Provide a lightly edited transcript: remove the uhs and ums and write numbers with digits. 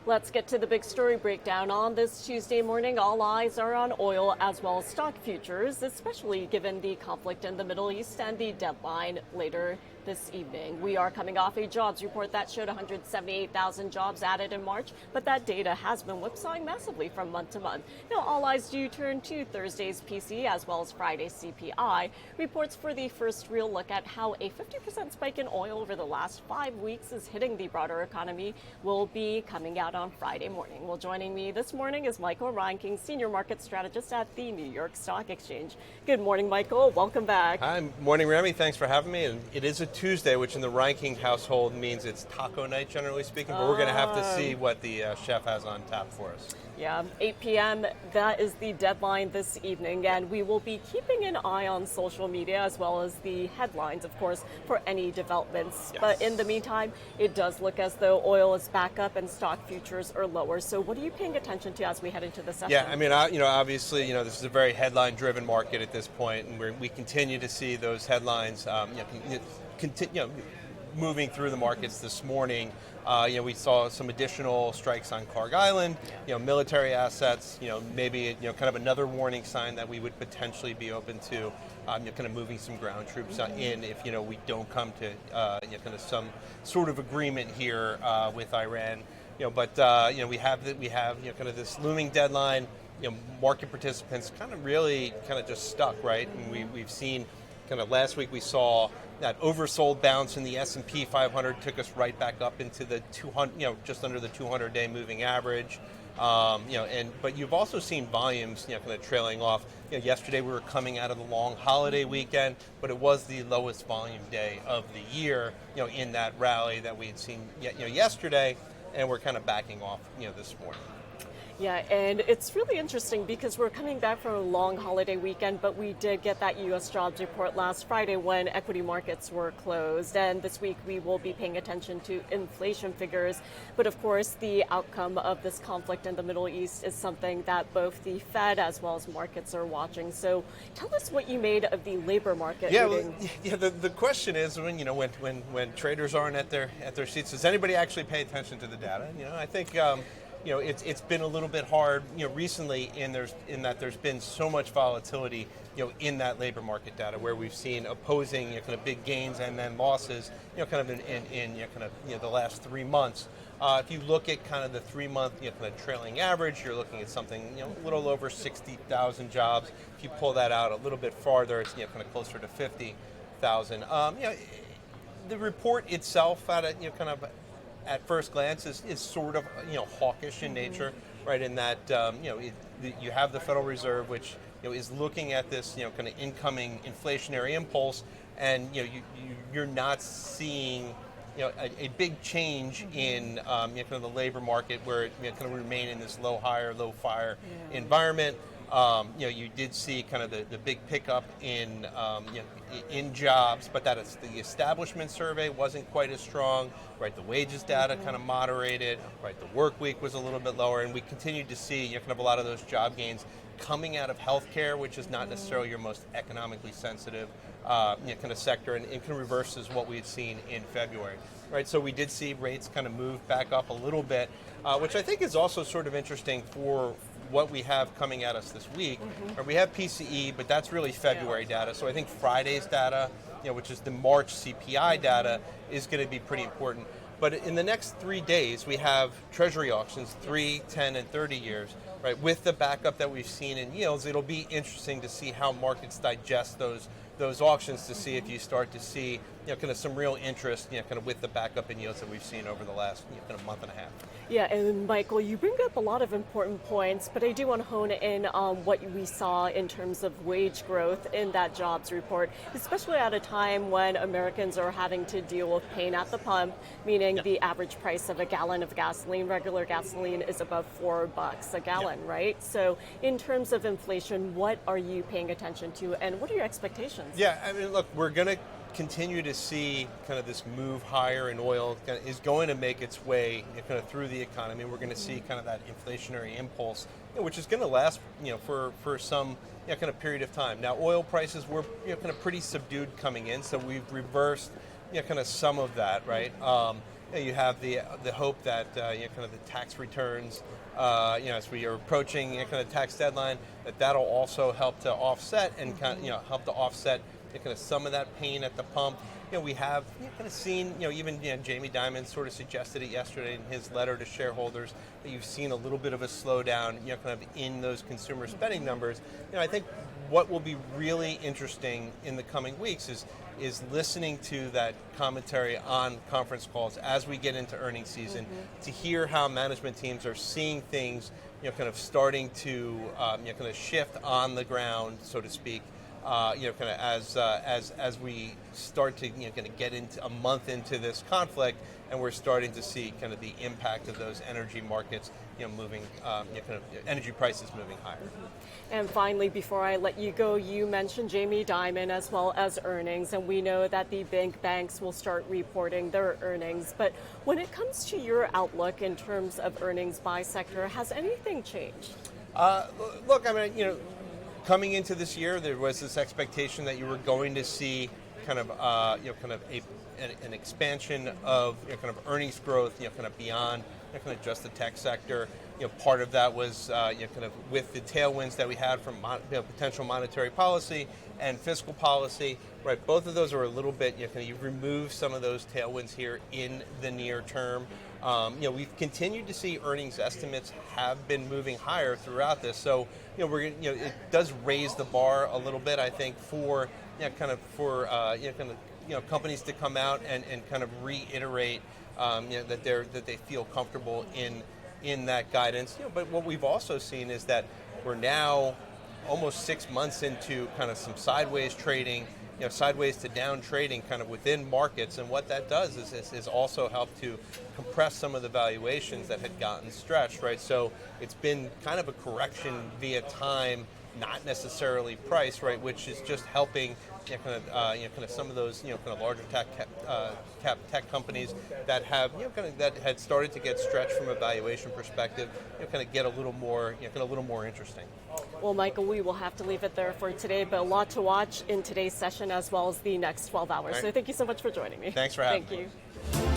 Let's get to the big story breakdown on this Tuesday morning. All eyes are on oil as well as stock futures, especially given the conflict in the Middle East and the deadline later this evening. We are coming off a jobs report that showed 178,000 jobs added in March, but that data has been whipsawing massively from month to month. Now, all eyes do turn to Thursday's PCE as well as Friday's CPI. Reports for the first real look at how a 50% spike in oil over the last 5 weeks is hitting the broader economy will be coming out on Friday morning. Well, joining me this morning is Michael Reinking, Senior Market Strategist at the New York Stock Exchange. Good morning, Michael. Welcome back. Hi, morning, Remy. Thanks for having me. And it is a Tuesday, which in the Reinking household means it's taco night, generally speaking. But we're going to have to see what the chef has on tap for us. Yeah, 8 p.m., that is the deadline this evening, and we will be keeping an eye on social media as well as the headlines, of course, for any developments. Yes. But in the meantime, it does look as though oil is back up and stock futures are lower. So what are you paying attention to as we head into the session? Yeah, I mean, obviously, this is a very headline-driven market at this point, and we continue to see those headlines, moving through the markets this morning. We saw some additional strikes on Carg Island, military assets, maybe, kind of another warning sign that we would potentially be open to kind of moving some ground troops in if, we don't come to, kind of some sort of agreement here with Iran. But we have kind of this looming deadline. Market participants kind of really kind of just stuck, right? And we've seen kind of last week we saw that oversold bounce in the S&P 500 took us right back up into the 200, just under the 200-day moving average. But you've also seen volumes, kind of trailing off. Yesterday we were coming out of the long holiday weekend, but it was the lowest volume day of the year, in that rally that we had seen, yesterday, and we're kind of backing off, this morning. Yeah, and it's really interesting because we're coming back from a long holiday weekend, but we did get that U.S. jobs report last Friday when equity markets were closed. And this week we will be paying attention to inflation figures. But of course, the outcome of this conflict in the Middle East is something that both the Fed as well as markets are watching. So tell us what you made of the labor market reading. The question is when traders aren't at their seats, does anybody actually pay attention to the data? I think it's been a little bit hard, recently in that there's been so much volatility, in that labor market data where we've seen opposing, kind of big gains and then losses, kind of in the last 3 months. If you look at kind of the 3-month, kind of trailing average, you're looking at something, a little over 60,000 jobs. If you pull that out a little bit farther, it's, kind of closer to 50,000. The report itself at first glance is sort of hawkish in nature, right? In that you have the Federal Reserve, which is looking at this kind of incoming inflationary impulse, and you're not seeing a big change in kind of the labor market where it kind of remain in this low fire environment. You did see kind of the big pickup in jobs, but that is the establishment survey wasn't quite as strong, right? The wages data kind of moderated, right? The work week was a little bit lower, and we continued to see kind of a lot of those job gains coming out of healthcare, which is not necessarily your most economically sensitive kind of sector, and it kind of reverses what we had seen in February, right? So we did see rates kind of move back up a little bit, which I think is also sort of interesting for what we have coming at us this week. Or we have PCE, but that's really February data. So I think Friday's data, which is the March CPI data, is going to be pretty important. But in the next 3 days, we have Treasury auctions, 3, 10, and 30 years, right? With the backup that we've seen in yields, it'll be interesting to see how markets digest those auctions to see if you start to see kind of some real interest kind of with the backup in yields that we've seen over the last kind of month and a half. Yeah, and Michael, you bring up a lot of important points, but I do want to hone in on what we saw in terms of wage growth in that jobs report, especially at a time when Americans are having to deal with pain at the pump, meaning the average price of a gallon of gasoline, regular gasoline, is above $4 a gallon, right? So in terms of inflation, what are you paying attention to, and what are your expectations? Yeah, I mean, look, we're going to continue to see kind of this move higher in oil is going to make its way kind of through the economy. We're going to see kind of that inflationary impulse, which is going to last for some kind of period of time. Now, oil prices were kind of pretty subdued coming in, so we've reversed kind of some of that, right? You have the hope that kind of the tax returns, as we are approaching kind of tax deadline, that'll also help to offset and kind of, help to offset kind of some of that pain at the pump. We have kind of seen, even Jamie Dimon sort of suggested it yesterday in his letter to shareholders that you've seen a little bit of a slowdown, kind of in those consumer spending numbers. I think what will be really interesting in the coming weeks is listening to that commentary on conference calls as we get into earnings season, to hear how management teams are seeing things, kind of starting to kind of shift on the ground, so to speak. Kind of as we start to kind of get into a month into this conflict, and we're starting to see kind of the impact of those energy markets, moving, kind of energy prices moving higher. And finally, before I let you go, you mentioned Jamie Dimon as well as earnings, and we know that the big banks will start reporting their earnings. But when it comes to your outlook in terms of earnings by sector, has anything changed? Look, I mean, coming into this year, there was this expectation that you were going to see kind of, kind of an expansion of kind of earnings growth, kind of beyond kind of just the tech sector. Part of that was kind of with the tailwinds that we had from potential monetary policy and fiscal policy. Right, both of those are a little bit. You've removed some of those tailwinds here in the near term. We've continued to see earnings estimates have been moving higher throughout this. So, it does raise the bar a little bit, I think, for companies to come out and kind of reiterate that they feel comfortable in that guidance. But what we've also seen is that we're now almost 6 months into kind of some sideways trading, sideways to down trading kind of within markets, and what that does is also help to compress some of the valuations that had gotten stretched, right? So it's been kind of a correction via time, not necessarily price, right? Which is just helping kind of some of those kind of larger tech companies that have kind of that had started to get stretched from a valuation perspective, kind of get a little more a little more interesting. Well, Michael, we will have to leave it there for today, but a lot to watch in today's session as well as the next 12 hours. Right. So thank you so much for joining me. Thanks for having me. Thank you.